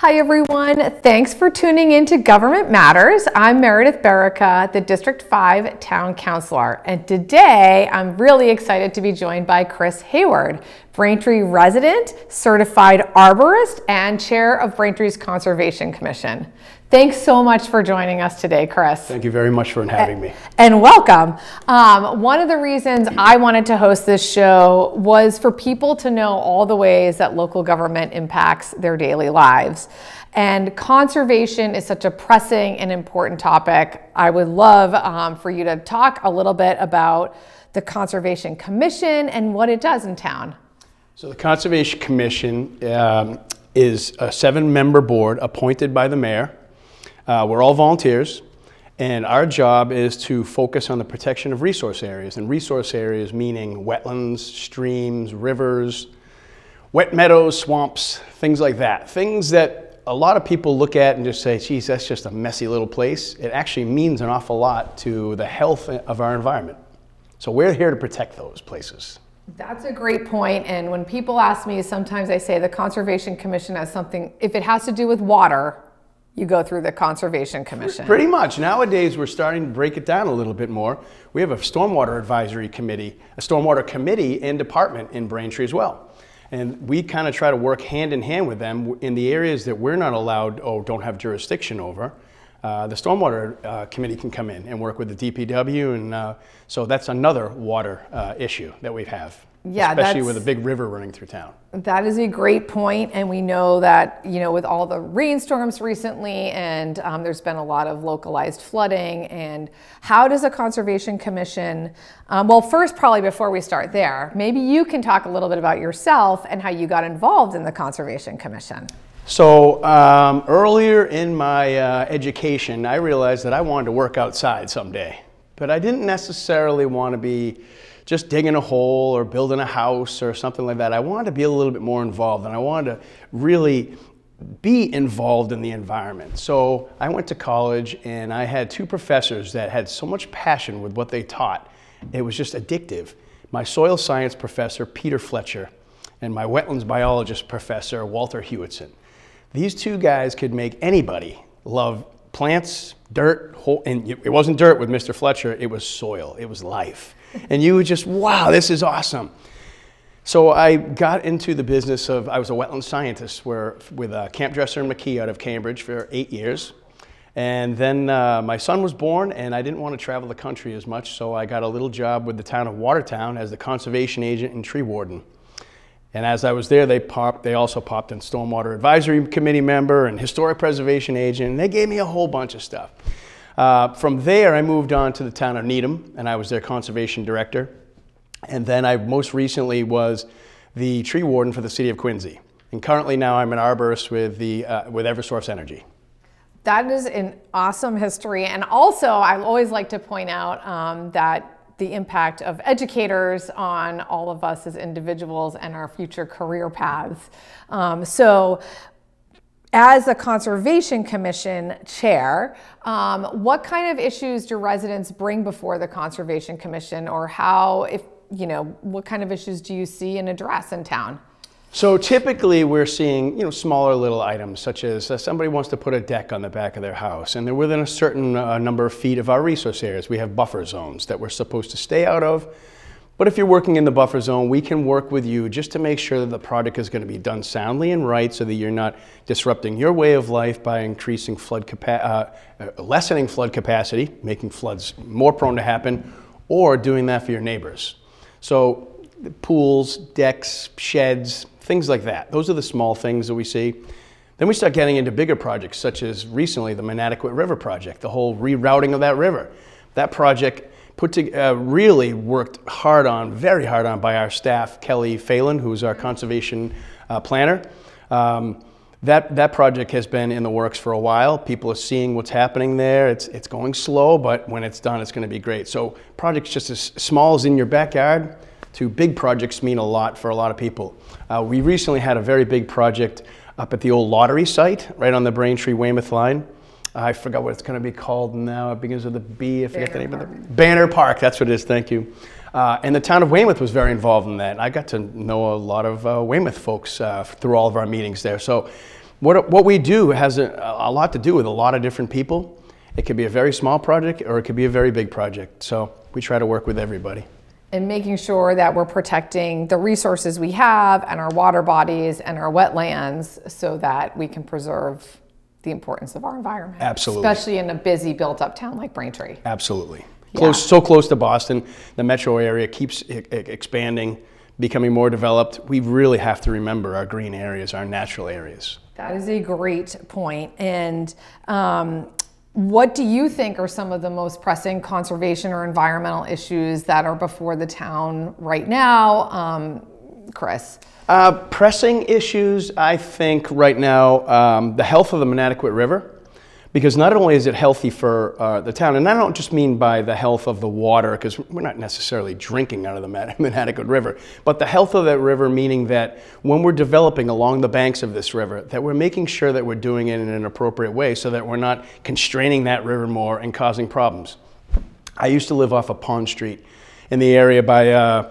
Hi everyone, thanks for tuning in to Government Matters. I'm Meredith Barrica, the District 5 Town Councilor, and today I'm really excited to be joined by Chris Hayward, Braintree resident, certified arborist, and chair of Braintree's Conservation Commission. Thanks so much for joining us today, Chris. Thank you very much for having me. And welcome. One of the reasons I wanted to host this show was for people to know all the ways that local government impacts their daily lives. And conservation is such a pressing and important topic. I would love for you to talk a little bit about the Conservation Commission and what it does in town. So the Conservation Commission is a 7-member board appointed by the mayor. We're all volunteers, and our job is to focus on the protection of resource areas, and resource areas meaning wetlands, streams, rivers, wet meadows, swamps, things like that. Things that a lot of people look at and just say, geez, that's just a messy little place. It actually means an awful lot to the health of our environment. So we're here to protect those places. That's a great point. And when people ask me, sometimes I say the Conservation Commission has something, if it has to do with water, you go through the Conservation Commission. Pretty much. Nowadays, we're starting to break it down a little bit more. We have a stormwater advisory committee, a stormwater committee and department in Braintree as well. And we kind of try to work hand in hand with them in the areas that we're not allowed or don't have jurisdiction over. The stormwater committee can come in and work with the DPW, and so that's another water issue that we have. Yeah, especially with a big river running through town. That is a great point, and we know that, you know, with all the rainstorms recently, and there's been a lot of localized flooding. And how does a Conservation Commission? Well, first, probably before we start there, maybe you can talk a little bit about yourself and how you got involved in the Conservation Commission. So earlier in my education, I realized that I wanted to work outside someday, but I didn't necessarily want to be just digging a hole or building a house or something like that. I wanted to be a little bit more involved, and I wanted to really be involved in the environment. So I went to college, and I had 2 professors that had so much passion with what they taught. It was just addictive. My soil science professor, Peter Fletcher, and my wetlands biologist professor, Walter Hewitson. These 2 guys could make anybody love plants, dirt, and it wasn't dirt with Mr. Fletcher, it was soil, it was life. And you would just, wow, this is awesome. So I got into the business of, I was a wetland scientist with Camp Dresser and McKee out of Cambridge for 8 years. And then my son was born, and I didn't want to travel the country as much, so I got a little job with the town of Watertown as the conservation agent and tree warden. And as I was there, they also popped in stormwater advisory committee member and historic preservation agent, and they gave me a whole bunch of stuff. From there, I moved on to the town of Needham, and I was their conservation director. And then I most recently was the tree warden for the city of Quincy. And currently now I'm an arborist with Eversource Energy. That is an awesome history. And also, I always like to point out that the impact of educators on all of us as individuals and our future career paths. So as a Conservation Commission chair, what kind of issues do residents bring before the Conservation Commission, or what kind of issues do you see and address in town? So typically we're seeing, smaller little items, such as somebody wants to put a deck on the back of their house, and they're within a certain number of feet of our resource areas. We have buffer zones that we're supposed to stay out of. But if you're working in the buffer zone, we can work with you just to make sure that the project is going to be done soundly and right, so that you're not disrupting your way of life by increasing lessening flood capacity, making floods more prone to happen, or doing that for your neighbors. So pools, decks, sheds, things like that. Those are the small things that we see. Then we start getting into bigger projects, such as recently the Manatequit River project, the whole rerouting of that river. That project really worked very hard on by our staff, Kelly Phelan, who's our conservation planner. That project has been in the works for a while. People are seeing what's happening there. It's going slow, but when it's done, it's going to be great. So projects just as small as in your backyard to big projects mean a lot for a lot of people. We recently had a very big project up at the old lottery site, right on the Braintree-Weymouth line. I forgot what it's going to be called now. It begins with a B. I forget the name of it. Banner Park, that's what it is, thank you. And the town of Weymouth was very involved in that. I got to know a lot of Weymouth folks through all of our meetings there. So what we do has a lot to do with a lot of different people. It could be a very small project or it could be a very big project. So we try to work with everybody. And making sure that we're protecting the resources we have and our water bodies and our wetlands so that we can preserve the importance of our environment. Absolutely. Especially in a busy built up town like Braintree. Absolutely. Yeah. So close to Boston, the metro area keeps expanding, becoming more developed. We really have to remember our green areas, our natural areas. That is a great point. And what do you think are some of the most pressing conservation or environmental issues that are before the town right now, Chris? Pressing issues, I think right now, the health of the Manatequit River, because not only is it healthy for the town, and I don't just mean by the health of the water, because we're not necessarily drinking out of the Manatequit River, but the health of that river, meaning that when we're developing along the banks of this river, that we're making sure that we're doing it in an appropriate way so that we're not constraining that river more and causing problems. I used to live off of Pond Street in the area by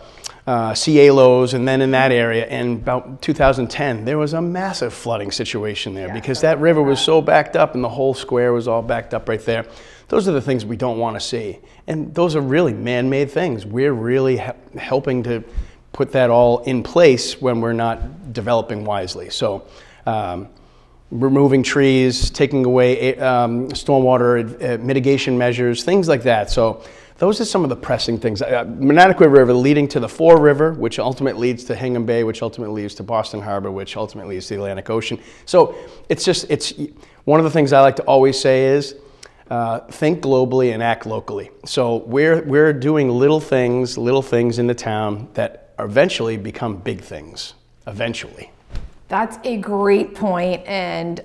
Cielos, and then in that area, in about 2010, there was a massive flooding situation there because that river was so backed up and the whole square was all backed up right there. Those are the things we don't want to see. And those are really man-made things. We're really helping to put that all in place when we're not developing wisely. So removing trees, taking away stormwater mitigation measures, things like that. So those are some of the pressing things. Manatequit River leading to the Fore River, which ultimately leads to Hingham Bay, which ultimately leads to Boston Harbor, which ultimately leads to the Atlantic Ocean. So it's one of the things I like to always say is think globally and act locally. So we're doing little things in the town that eventually become big things, eventually. That's a great point. And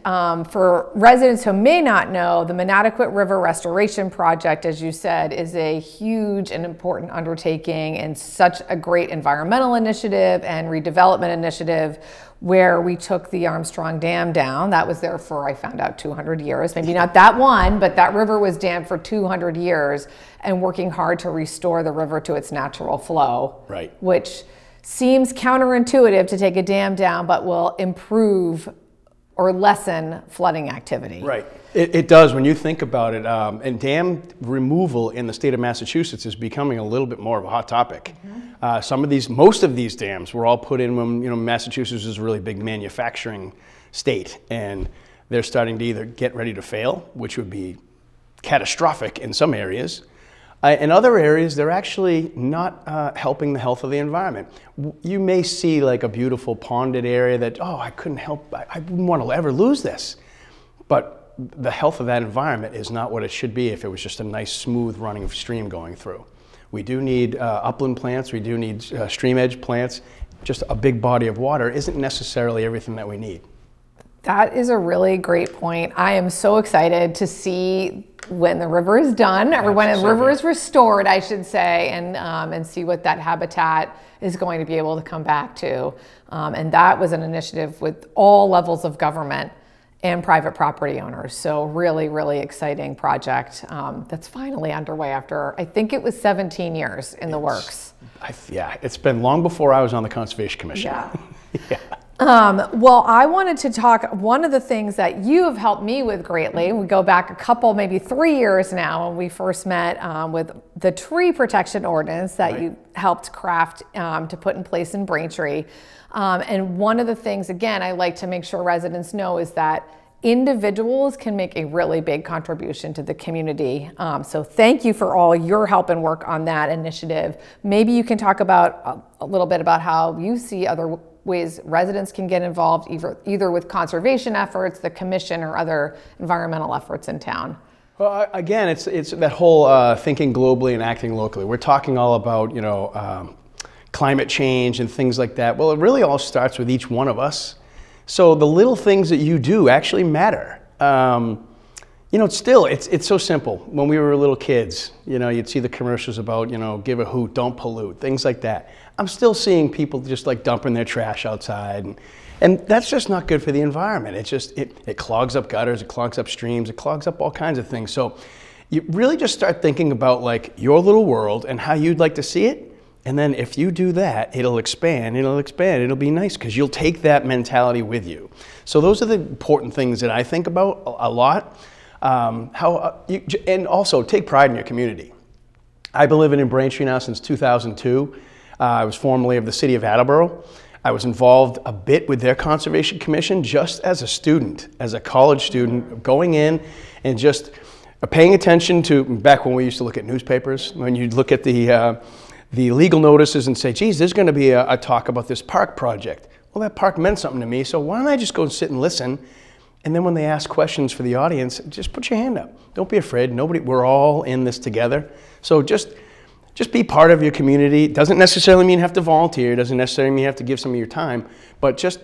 for residents who may not know, the Manatequit River Restoration Project, as you said, is a huge and important undertaking and such a great environmental initiative and redevelopment initiative where we took the Armstrong Dam down. That was there for, I found out, 200 years. Maybe not that one, but that river was dammed for 200 years and working hard to restore the river to its natural flow. Right. Which seems counterintuitive to take a dam down, but will improve or lessen flooding activity. Right. It does when you think about it. And dam removal in the state of Massachusetts is becoming a little bit more of a hot topic. Mm-hmm. Most of these dams were all put in when Massachusetts is a really big manufacturing state, and they're starting to either get ready to fail, which would be catastrophic in some areas. In other areas, they're actually not helping the health of the environment. You may see like a beautiful ponded area that, oh, I couldn't help, I wouldn't want to ever lose this. But the health of that environment is not what it should be if it was just a nice, smooth running stream going through. We do need upland plants, we do need stream edge plants. Just a big body of water isn't necessarily everything that we need. That is a really great point. I am so excited to see when the river is done, or when the river is restored, I should say, and see what that habitat is going to be able to come back to. And that was an initiative with all levels of government and private property owners. So really, really exciting project that's finally underway after, I think it was 17 years in the works. Yeah, it's been long before I was on the Conservation Commission. Yeah. Yeah. Well, I wanted to talk, one of the things that you have helped me with greatly, we go back a couple, maybe 3 years now, when we first met with the tree protection ordinance that you helped craft to put in place in Braintree. And one of the things, again, I like to make sure residents know is that individuals can make a really big contribution to the community. So thank you for all your help and work on that initiative. Maybe you can talk about a little bit about how you see other ways residents can get involved, either with conservation efforts, the commission, or other environmental efforts in town. Well, again, it's that whole thinking globally and acting locally. We're talking all about, climate change and things like that. Well, it really all starts with each one of us. So the little things that you do actually matter. It's so simple. When we were little kids, you'd see the commercials about, give a hoot, don't pollute, things like that. I'm still seeing people just like dumping their trash outside, and that's just not good for the environment. It clogs up gutters, it clogs up streams, it clogs up all kinds of things. So you really just start thinking about like your little world and how you'd like to see it, And then if you do that, it'll expand, it'll be nice because you'll take that mentality with you. So those are the important things that I think about a lot. And also take pride in your community. I've been living in Braintree now since 2002. I was formerly of the city of Attleboro. I was involved a bit with their Conservation Commission just as a student, as a college student, going in and just paying attention to, back when we used to look at newspapers, when you'd look at the legal notices and say, geez, there's going to be a talk about this park project. Well, that park meant something to me, so why don't I just go and sit and listen? And then when they ask questions for the audience, just put your hand up. Don't be afraid. We're all in this together. So just be part of your community. It doesn't necessarily mean you have to volunteer. It doesn't necessarily mean you have to give some of your time, but just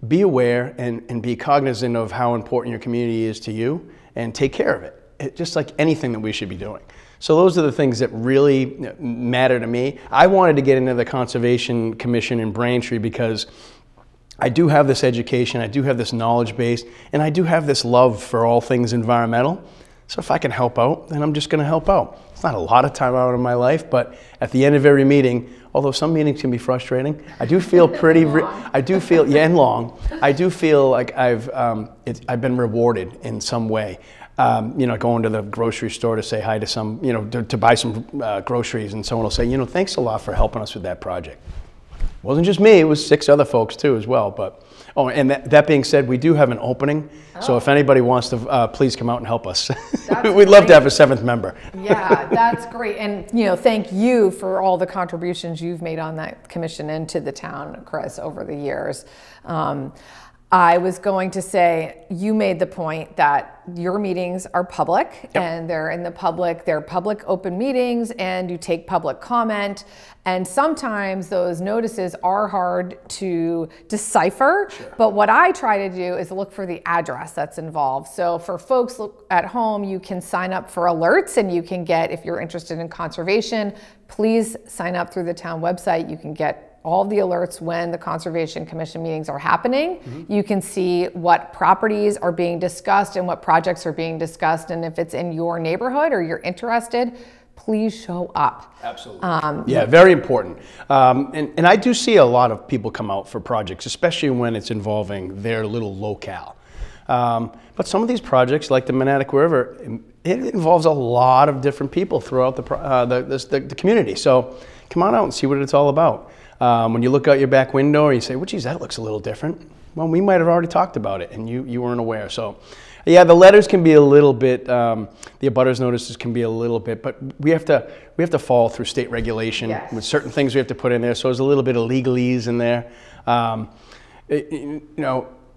be aware and be cognizant of how important your community is to you and take care of it, just like anything that we should be doing. So those are the things that really matter to me. I wanted to get into the Conservation Commission in Braintree because I do have this education, I do have this knowledge base, and I do have this love for all things environmental. So if I can help out, then I'm just going to help out. It's not a lot of time out of my life, but at the end of every meeting, although some meetings can be frustrating, I do feel and long. I do feel like I've been rewarded in some way. Going to the grocery store to say hi to some, to buy some groceries, and someone will say, thanks a lot for helping us with that project. It wasn't just me, it was 6 other folks too as well. But and that being said, we do have an opening. So if anybody wants to, please come out and help us. We'd love to have a 7th member. Yeah, that's great. And thank you for all the contributions you've made on that commission and to the town, Chris, over the years. I was going to say, you made the point that your meetings are public. Yep. And they're public open meetings, and you take public comment. And sometimes those notices are hard to decipher. Sure. But what I try to do is look for the address that's involved. So for folks at home, you can sign up for alerts, and you can get, if you're interested in conservation, please sign up through the town website. You can get all the alerts when the Conservation Commission meetings are happening. Mm-hmm. You can see what properties are being discussed and what projects are being discussed. And if it's in your neighborhood or you're interested, please show up. Absolutely. Yeah, very important. And I do see a lot of people come out for projects, especially when it's involving their little locale. But some of these projects, like the Monadic River, it involves a lot of different people throughout the community. So come on out and see what it's all about. When you look out your back window and you say, well, geez, that looks a little different. Well, we might have already talked about it and you weren't aware. So yeah, the letters can be a little bit, the abutters notices can be a little bit, but we have to follow through state regulation. Yes. With certain things we have to put in there. So there's a little bit of legalese in there.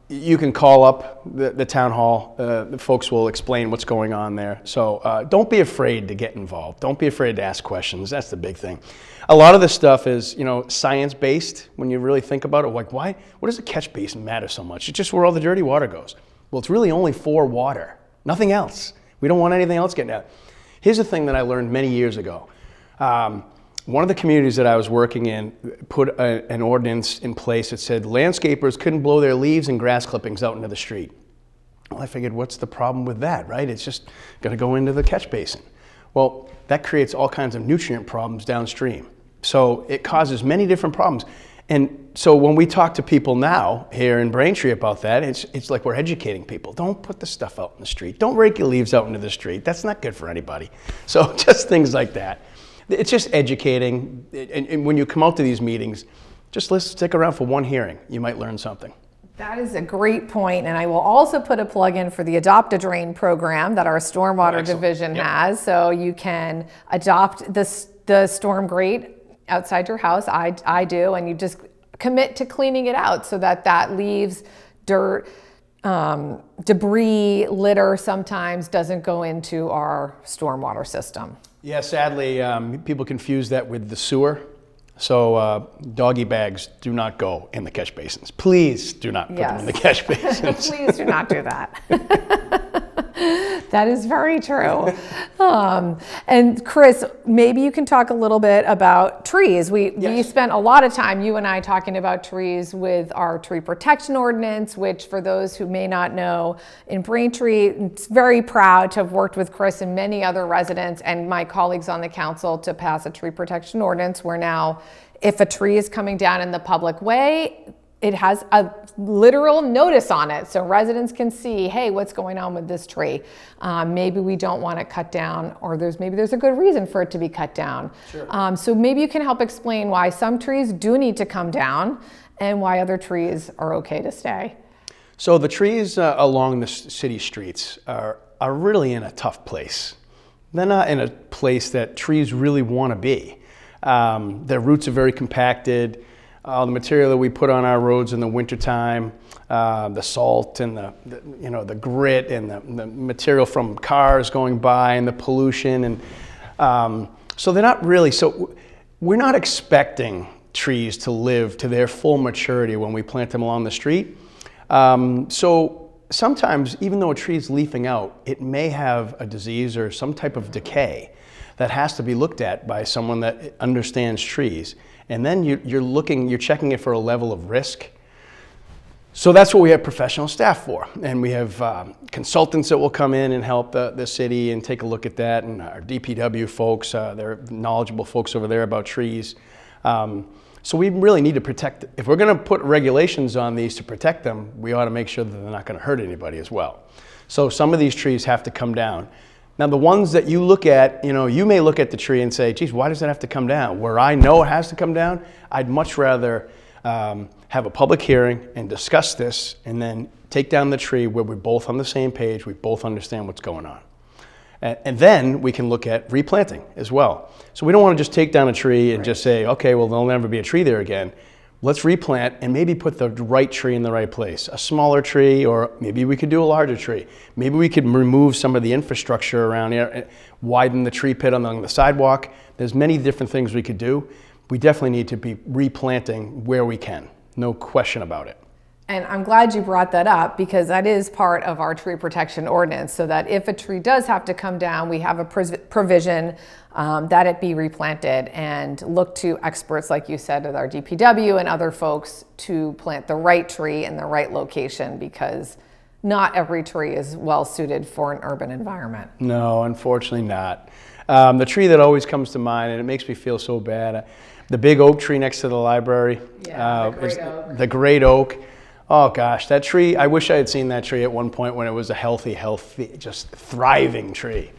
You can call up the town hall. The folks will explain what's going on there. So don't be afraid to get involved. Don't be afraid to ask questions. That's the big thing. A lot of this stuff is, science-based when you really think about it. Like, what does a catch basin matter so much? It's just where all the dirty water goes. Well, it's really only for water, nothing else. We don't want anything else getting out. Here's the thing that I learned many years ago. One of the communities that I was working in put an ordinance in place that said landscapers couldn't blow their leaves and grass clippings out into the street. Well, I figured, what's the problem with that, right? It's just going to go into the catch basin. Well, that creates all kinds of nutrient problems downstream. So it causes many different problems. And so when we talk to people now here in Braintree about that, it's like we're educating people. Don't put the stuff out in the street. Don't rake your leaves out into the street. That's not good for anybody. So just things like that. It's just educating. And when you come out to these meetings, just stick around for one hearing. You might learn something. That is a great point, and I will also put a plug in for the Adopt a Drain program that our stormwater division has. So you can adopt the storm grate outside your house. I do, and you just commit to cleaning it out so that leaves, dirt, debris, litter sometimes doesn't go into our stormwater system. Yeah, sadly, people confuse that with the sewer. So doggy bags do not go in the catch basins. Please do not put them in the catch basins. Please do not do that. That is very true. And Chris, maybe you can talk a little bit about trees. We spent a lot of time, you and I, talking about trees with our tree protection ordinance, which for those who may not know, in Braintree, it's very proud to have worked with Chris and many other residents and my colleagues on the council to pass a tree protection ordinance where now if a tree is coming down in the public way, it has a literal notice on it so residents can see, hey, what's going on with this tree? Maybe we don't want it cut down, or maybe there's a good reason for it to be cut down. Sure. So maybe you can help explain why some trees do need to come down and why other trees are okay to stay. So the trees along the city streets are really in a tough place. They're not in a place that trees really want to be. Their roots are very compacted. The material that we put on our roads in the wintertime, the salt and the grit and the material from cars going by and the pollution, and so they're not really. So we're not expecting trees to live to their full maturity when we plant them along the street. So sometimes, even though a tree is leafing out, it may have a disease or some type of decay that has to be looked at by someone that understands trees. And then you're checking it for a level of risk. So that's what we have professional staff for. And we have consultants that will come in and help the city and take a look at that. And our DPW folks, they're knowledgeable folks over there about trees. So we really need to protect, if we're gonna put regulations on these to protect them, we ought to make sure that they're not gonna hurt anybody as well. So some of these trees have to come down. Now the ones that you look at, you may look at the tree and say, geez, why does it have to come down? Where I know it has to come down, I'd much rather have a public hearing and discuss this and then take down the tree where we're both on the same page, we both understand what's going on. And then we can look at replanting as well. So we don't want to just take down a tree and just say, okay, well, there'll never be a tree there again. Let's replant and maybe put the right tree in the right place. A smaller tree, or maybe we could do a larger tree. Maybe we could remove some of the infrastructure around here, widen the tree pit along the sidewalk. There's many different things we could do. We definitely need to be replanting where we can. No question about it. And I'm glad you brought that up because that is part of our tree protection ordinance, so that if a tree does have to come down, we have a provision that it be replanted, and look to experts, like you said, with our DPW and other folks to plant the right tree in the right location, because not every tree is well suited for an urban environment. No, unfortunately not. The tree that always comes to mind, and it makes me feel so bad, the big oak tree next to the library. Yeah, the great oak. The great oak. Oh gosh, that tree, I wish I had seen that tree at one point when it was a healthy, just thriving tree.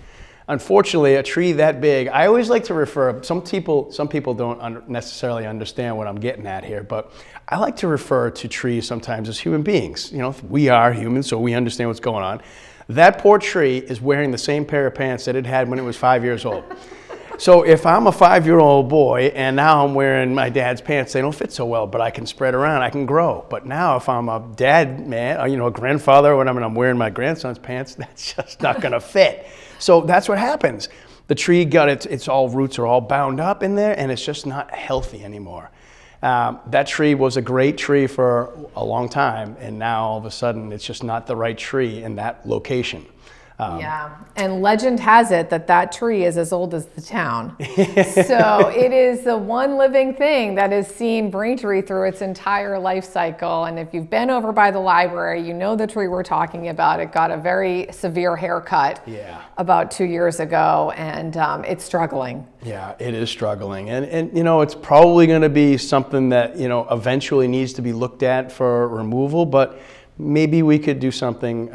Unfortunately, a tree that big, I always like to refer, some people don't necessarily understand what I'm getting at here, but I like to refer to trees sometimes as human beings. We are humans, so we understand what's going on. That poor tree is wearing the same pair of pants that it had when it was 5 years old. So if I'm a 5-year-old boy and now I'm wearing my dad's pants, they don't fit so well, but I can spread around, I can grow. But now if I'm a dad man, or, a grandfather or whatever, and I'm wearing my grandson's pants, that's just not gonna fit. So that's what happens. The tree got its all roots are all bound up in there, and it's just not healthy anymore. That tree was a great tree for a long time, and now all of a sudden it's just not the right tree in that location. Yeah, and legend has it that tree is as old as the town. So it is the one living thing that has seen Braintree through its entire life cycle. And if you've been over by the library, you know the tree we're talking about. It got a very severe haircut about 2 years ago, and it's struggling. Yeah, it is struggling. And it's probably going to be something that, eventually needs to be looked at for removal, but maybe we could do something,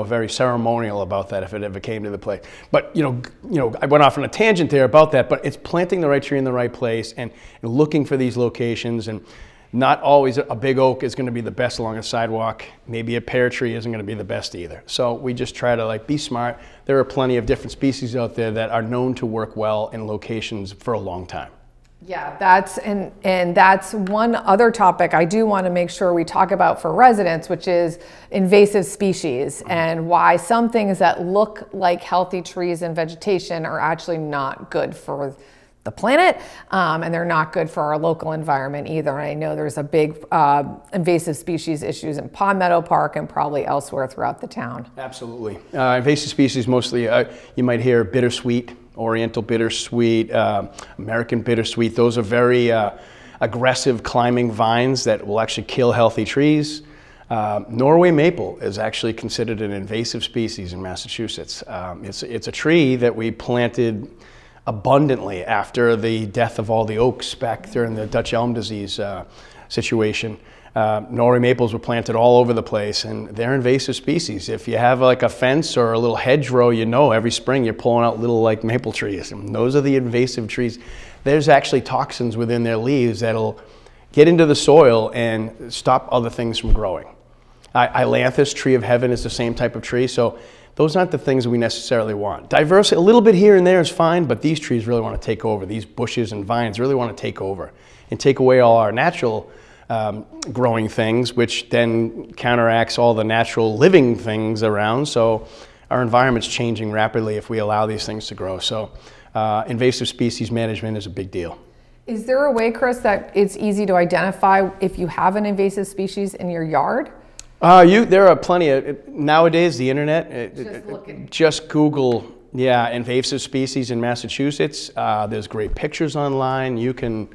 very ceremonial about that if it ever came to the place. But, I went off on a tangent there about that, but it's planting the right tree in the right place and looking for these locations. And not always a big oak is going to be the best along a sidewalk. Maybe a pear tree isn't going to be the best either. So we just try to be smart. There are plenty of different species out there that are known to work well in locations for a long time. Yeah, that's one other topic I do want to make sure we talk about for residents, which is invasive species and why some things that look like healthy trees and vegetation are actually not good for the planet, and they're not good for our local environment either. And I know there's a big invasive species issues in Pond Meadow Park and probably elsewhere throughout the town. Absolutely. Invasive species mostly, you might hear bittersweet, Oriental bittersweet, American bittersweet. Those are very aggressive climbing vines that will actually kill healthy trees. Norway maple is actually considered an invasive species in Massachusetts. It's a tree that we planted abundantly after the death of all the oaks back during the Dutch elm disease situation. Norway maples were planted all over the place, and they're invasive species. If you have like a fence or a little hedgerow, you know every spring you're pulling out little like maple trees, and those are the invasive trees. There's actually toxins within their leaves that'll get into the soil and stop other things from growing. Ailanthus, tree of heaven, is the same type of tree, so those aren't the things we necessarily want. Diversity, a little bit here and there is fine, but these trees really want to take over. These bushes and vines really want to take over and take away all our natural growing things, which then counteracts all the natural living things around. So our environment's changing rapidly if we allow these things to grow. So invasive species management is a big deal. Is there a way, Chris, that it's easy to identify if you have an invasive species in your yard? There are plenty of, nowadays, the internet, just Google, invasive species in Massachusetts. There's great pictures online. You can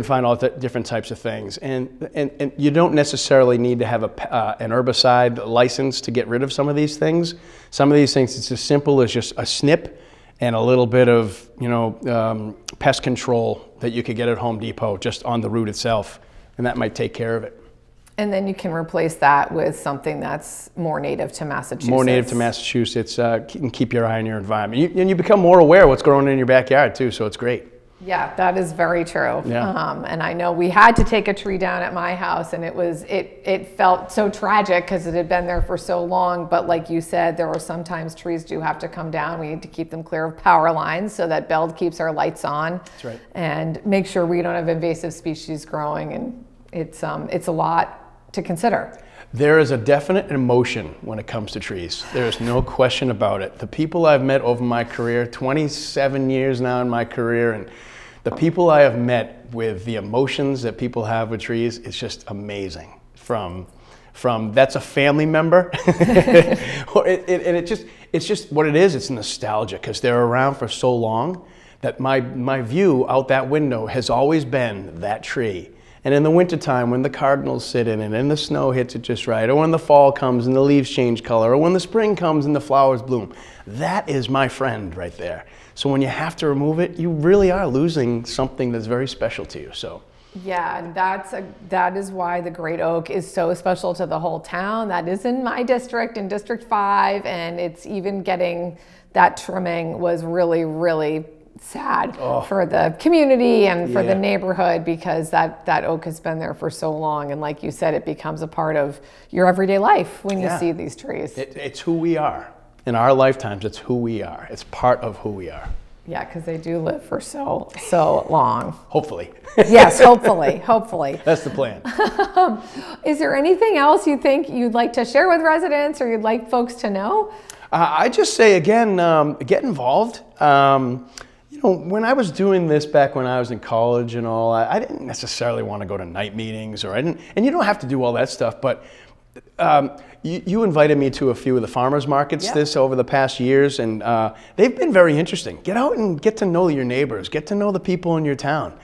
find all different types of things. And you don't necessarily need to have an herbicide license to get rid of some of these things. Some of these things, it's as simple as just a snip and a little bit of, pest control that you could get at Home Depot just on the root itself, and that might take care of it. And then you can replace that with something that's more native to Massachusetts. More native to Massachusetts, and keep your eye on your environment. And you become more aware of what's growing in your backyard too, so it's great. Yeah, that is very true. Yeah. And I know we had to take a tree down at my house, and it felt so tragic because it had been there for so long. But like you said, there are sometimes trees do have to come down. We need to keep them clear of power lines so that Beld keeps our lights on. That's right. And make sure we don't have invasive species growing. And it's a lot to consider. There is a definite emotion when it comes to trees. There's no question about it. The people I've met over my career, 27 years now in my career, and the people I have met with the emotions that people have with trees, it's just amazing. From that's a family member, it's just what it is. It's nostalgia because they're around for so long that my view out that window has always been that tree. And in the wintertime, when the cardinals sit in it and the snow hits it just right, or when the fall comes and the leaves change color, or when the spring comes and the flowers bloom, that is my friend right there. So when you have to remove it, you really are losing something that's very special to you. So. Yeah, and that is why the great oak is so special to the whole town. That is in my district, in District 5, and it's even getting that trimming was really, really sad for the community and for the neighborhood, because that oak has been there for so long, and like you said, it becomes a part of your everyday life when you see these trees. It's who we are. In our lifetimes, it's who we are. It's part of who we are. Yeah, because they do live for so long. Hopefully. Yes, hopefully. That's the plan. Is there anything else you think you'd like to share with residents or you'd like folks to know? I just say again, get involved. When I was doing this back when I was in college and all, I didn't necessarily want to go to night meetings, and you don't have to do all that stuff, but you invited me to a few of the farmers markets over the past years, and they've been very interesting. Get out and get to know your neighbors, get to know the people in your town.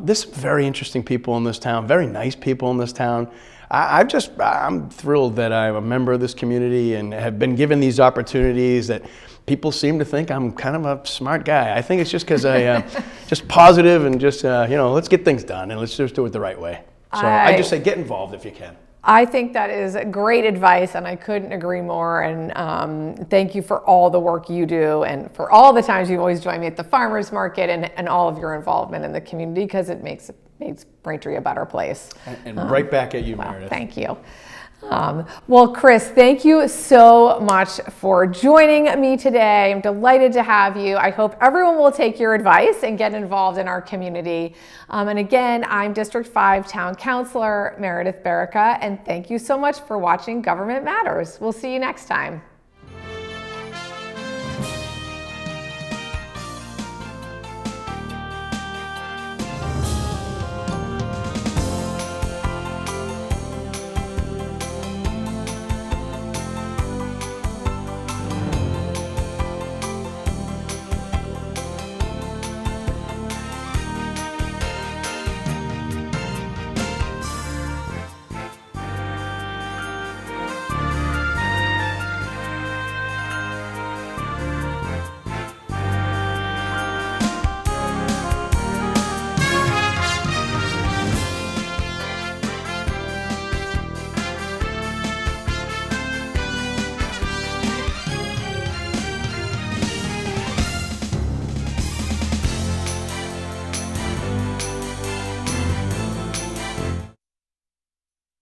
There's some very interesting people in this town, very nice people in this town. I'm thrilled that I'm a member of this community and have been given these opportunities that people seem to think I'm kind of a smart guy. I think it's just because I just positive and just, let's get things done and let's just do it the right way. So I just say get involved if you can. I think that is great advice, and I couldn't agree more. And thank you for all the work you do and for all the times you always join me at the farmers market and all of your involvement in the community, because it makes Braintree a better place. And right back at you, Meredith. Thank you. Well, Chris, thank you so much for joining me today. I'm delighted to have you. I hope everyone will take your advice and get involved in our community. And again, I'm District 5 Town Councilor Meredith Barica, and thank you so much for watching Government Matters. We'll see you next time.